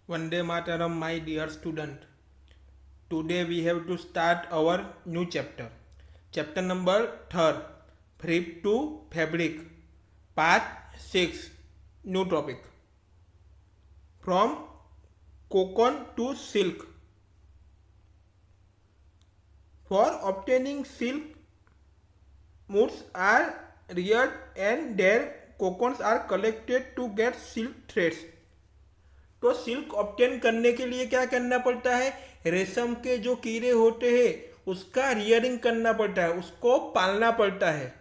Vande Mataram, my dear student. Today we have to start our new chapter. Chapter number 3, Flip to Fabric, Part 6, new topic. From cocoon to silk. For obtaining silk, moths are reared and their cocoons are collected to get silk threads. तो silk obtain करने के लिए क्या करना पड़ता है? रेशम के जो कीड़े होते हैं उसका रियरिंग करना पड़ता है, उसको पालना पड़ता है।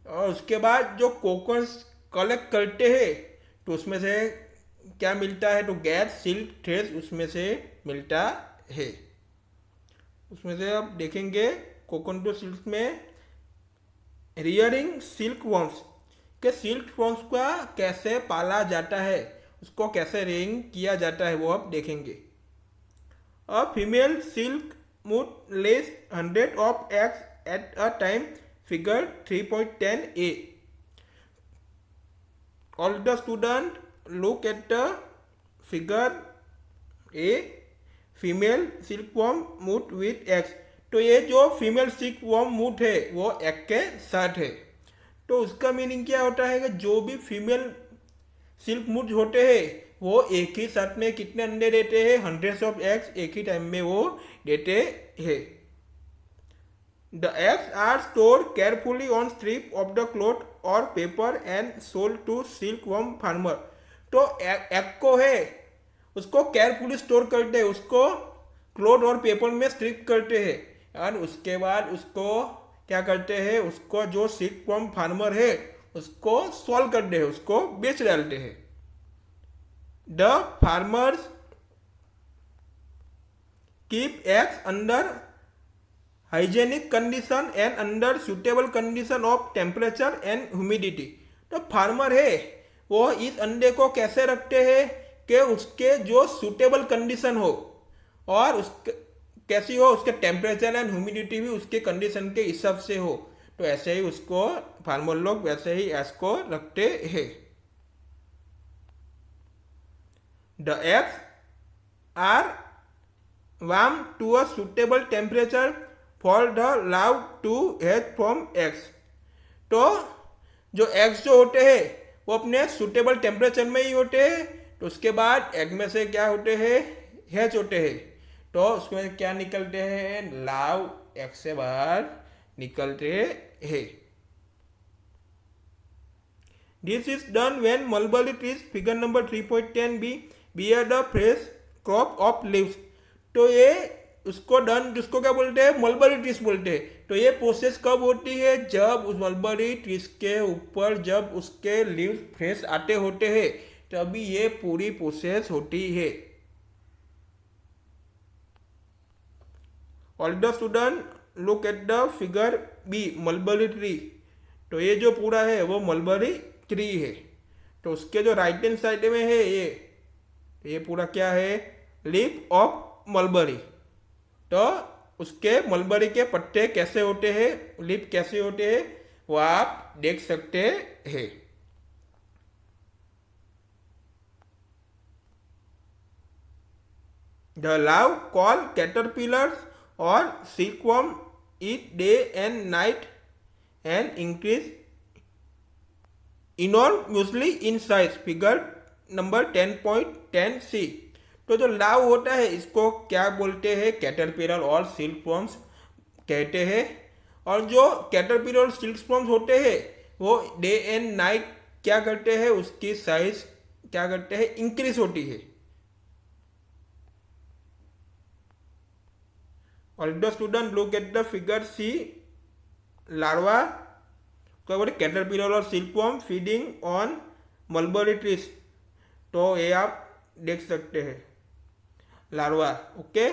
और उसके बाद जो कोकन्स कलेक्ट करते हैं तो उसमें से क्या मिलता है? तो गैर सिल्क थ्रेड्स उसमें से मिलता है। उसमें से आप देखेंगे कोकन टू सिल्क में रियरिंग सिल्क वर्म्स के सिल्क वर्म्स का कैसे पाला जाता है, उसको कैसे रेयरिंग किया जाता है वो आप देखेंगे। A female silk moth lays 100 of eggs at a time, figure 3.10a. All the student look at the figure A. Female silkworm moth with eggs. तो ये जो फीमेल सिल्कवॉर्म मूथ है वो एग के साथ है। तो उसका मीनिंग क्या होता है कि जो भी फीमेल सिल्क मूथ होते हैं वो एक ही साथ में कितने अंडे देते हैं? 100 ऑफ एग्स एक ही टाइम में वो देते हैं। The eggs are store carefully on strip of the cloth और paper and sold to silkworm farmer. तो एग को है उसको केयरफुली स्टोर करते हैं, उसको क्लॉथ और पेपर में स्ट्रिप करते हैं और उसके बाद उसको क्या करते हैं? उसको जो सिल्कवॉर्म फार्मर है उसको सॉल्व करते हैं, उसको बेच डालते हैं। The farmers keep eggs under hygienic condition and under suitable condition of temperature and humidity. तो फार्मर है वो इस अंडे को कैसे रखते हैं कि उसके जो सुटेबल कंडीशन हो और उसके कैसी हो, उसके टेम्परेचर एंड ह्यूमिडिटी भी उसके कंडीशन के हिसाब से हो। तो ऐसे ही उसको फार्मर लोग वैसे ही एग्स को रखते हैं। The eggs are warm to a suitable temperature for the larvae to hatch from eggs. तो जो एग्स जो होते हैं वो अपने सुटेबल टेम्परेचर में ही होते हैं। तो उसके बाद एग में से क्या होते हैं? हैच होते हैं। तो उसमें क्या निकलते हैं? लार्व एग से बाहर निकलते हैं। This is done when mulberry trees, figure number 3.10b, bear the fresh crop of leaves. तो ये उसको डन, जिसको क्या बोलते हैं? मलबरी ट्रीज बोलते हैं। तो ये प्रोसेस कब होती है? जब उस मलबरी ट्रीज के ऊपर जब उसके लीव्स फ्रेश आते होते हैं तभी ये पूरी प्रोसेस होती है। All the student look at the figure B, mulberry tree. तो ये जो पूरा है वो मलबरी ट्री है। तो उसके जो राइट हैंड साइड में है ये पूरा क्या है? Leaf of mulberry. तो उसके मलबरी के पत्ते कैसे होते हैं, लीफ कैसे होते हैं वो आप देख सकते हैं। द लार्व कॉल कैटरपिलर्स और silkworm eat day and night and increase enormously in size, figure number 10.10c। तो जो लार्व होता है इसको क्या बोलते हैं? कैटरपिलर और सिल्कवर्म्स कहते हैं। और जो कैटरपिलर और सिल्कवर्म्स होते हैं वो डे एंड नाइट क्या करते हैं? उसकी साइज क्या करते हैं? इंक्रीज होती है। All the student look at the figure C, larva, तो बोले कैटरपिलर और silkworm feeding on mulberry trees. तो ये आप देख सकते हैं larva. Okay,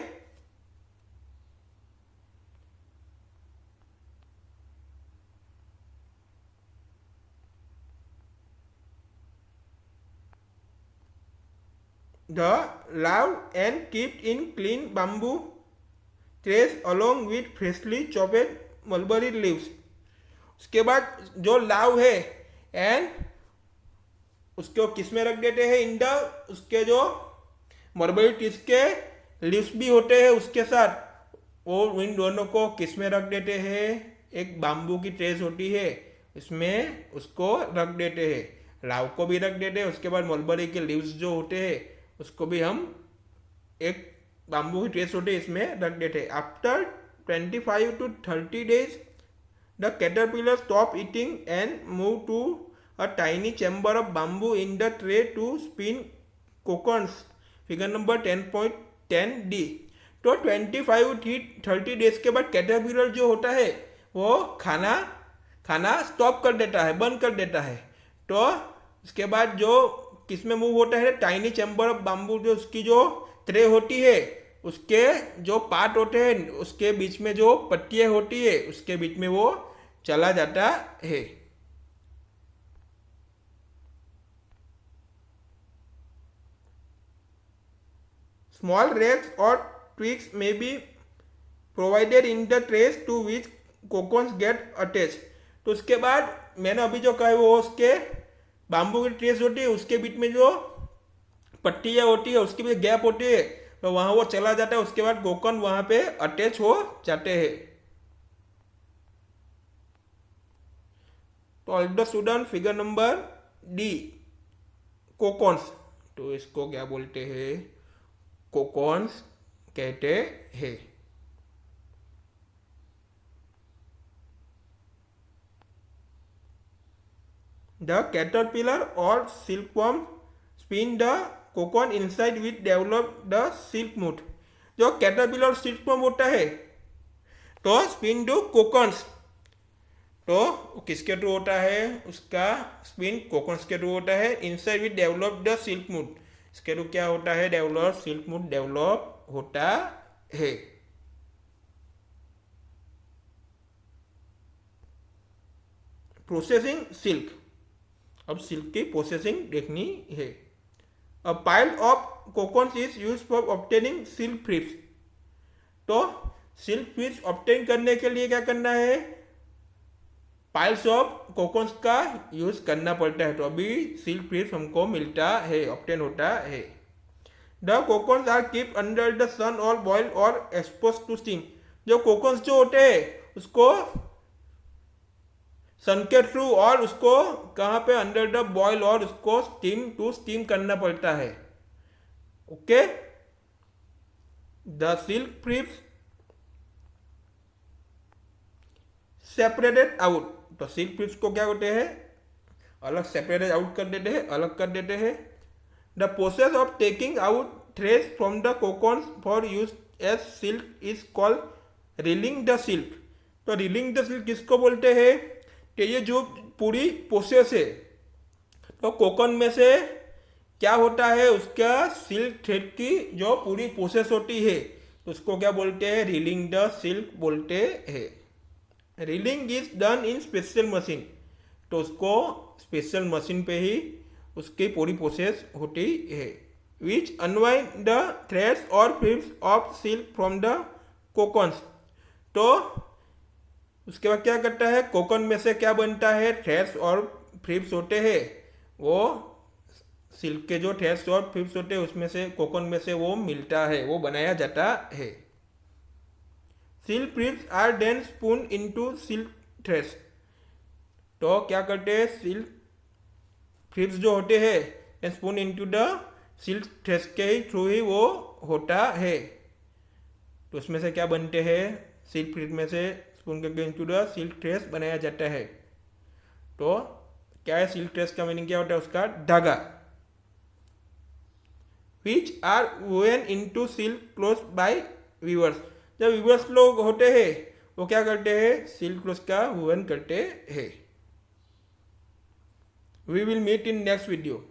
the larvae and kept in clean bamboo trays along with freshly chopped mulberry leaves। उसके बाद जो लाव है एंड उसको किस में रख देते हैं? इन द उसके जो मलबरी ट्रीज के लीव्स भी होते हैं उसके साथ, वो इन दोनों को किस में रख देते हैं, एक बाम्बू की ट्रेस होती है इसमें उसको रख देते हैं, लाव को भी रख देते हैं, उसके बाद मलबरी के लीव्स जो होते हैं उसको भी हम एक बाम्बू की ट्रेस होती है इसमें रख देते हैं। After 25 to 30 days the caterpillar stop eating and move to a tiny chamber of bamboo in the tray to spin cocoons, figure number 10.10d। तो 25-30 डेज के बाद कैटरपिलर जो होता है वो खाना स्टॉप कर देता है, बंद कर देता है। तो उसके बाद जो किस में मूव होता है, टाइनी चैम्बर ऑफ बाम्बू, जो उसकी जो ट्रे होती है उसके जो पार्ट होते हैं उसके बीच में जो पट्टियाँ होती है उसके बीच में वो चला जाता है। स्मॉल रेक्स और ट्विग्स में be provided in the trays to which cocoons get attached. तो उसके बाद मैंने अभी जो कहा है वो उसके बाम्बू की ट्रेस होती है उसके बीच में जो पट्टियाँ होती है उसके बीच गैप होती है, तो वहाँ वो चला जाता है, उसके बाद कोकोन वहाँ पे अटैच हो जाते हैं। तो all the student figure number D cocoons, तो इसको क्या बोलते हैं, कोकोन्स कहते हैं। The caterpillar or silkworm spin the cocoon inside which develop the silk moth। जो कैटरपिलर और सिल्कवर्म होता है तो स्पिन टू कोकॉन्स, तो किसके थ्रू होता है, उसका स्पिन कोकॉन्स के थ्रू होता है। Inside which develop the silk moth, इसके थ्रू क्या होता है, डेवलप सिल्क मूड डेवलप होता है। प्रोसेसिंग सिल्क, अब सिल्क की प्रोसेसिंग देखनी है। A pile of cocoons is use for obtaining silk fibres. तो सिल्क फ्रिप्स ऑब्टेन करने के लिए क्या करना है, पाइल्स ऑफ कोकोन्स का यूज करना पड़ता है, तो अभी सिल्क फ्रिप्स हमको मिलता है, ऑब्टेन होता है। The cocoons are keep under the sun और बॉयल और एक्सपोज टू स्टीम। जो कोकोन्स जो होते हैं उसको सन के थ्रू और उसको कहाँ पे, अंडर द बॉयल, और उसको स्टीम करना पड़ता है। Okay, the silk fibres separated out. तो सिल्क फ्रिप्स को क्या होते हैं, अलग सेपरेटेड आउट कर देते हैं, अलग कर देते हैं। The process of taking out threads from the cocoons for use as silk is called reeling the silk. तो रीलिंग द सिल्क किसको बोलते हैं, कि ये जो पूरी प्रोसेस है, तो कोकोन में से क्या होता है, उसका सिल्क थ्रेड की जो पूरी प्रोसेस होती है तो उसको क्या बोलते हैं, रीलिंग द सिल्क बोलते हैं। Reeling is done in special machine, तो उसको स्पेशल मशीन पे ही उसकी पूरी प्रोसेस होती है। विच अनवाइंड द थ्रेड्स और फ्रिप्स ऑफ सिल्क फ्रॉम द कोकोन्स। तो उसके बाद क्या करता है, कोकोन में से क्या बनता है, थ्रेड्स और फ्रिप्स होते हैं, वो सिल्क के जो थ्रेड्स और फ्रिप्स होते हैं उसमें से, कोकोन में से वो मिलता है, वो बनाया जाता है। Silk fibres are then spun into silk threads. तो क्या करते हैं, सिल्क फ्रिप्स जो होते हैं spun into the silk threads के थ्रू ही वो होता है। तो उसमें से क्या बनते हैं, सिल्क फ्रिप्स में से स्पून के इनटू द सिल्क थ्रेड्स बनाया जाता है। तो क्या है, सिल्क थ्रेड्स का मीनिंग क्या होता है, उसका धागा। Which are woven into silk cloth by weavers. जब वीवर्स लोग होते हैं वो क्या करते हैं, सिल्क क्लोथ का वोवन करते हैं। We will meet in next video.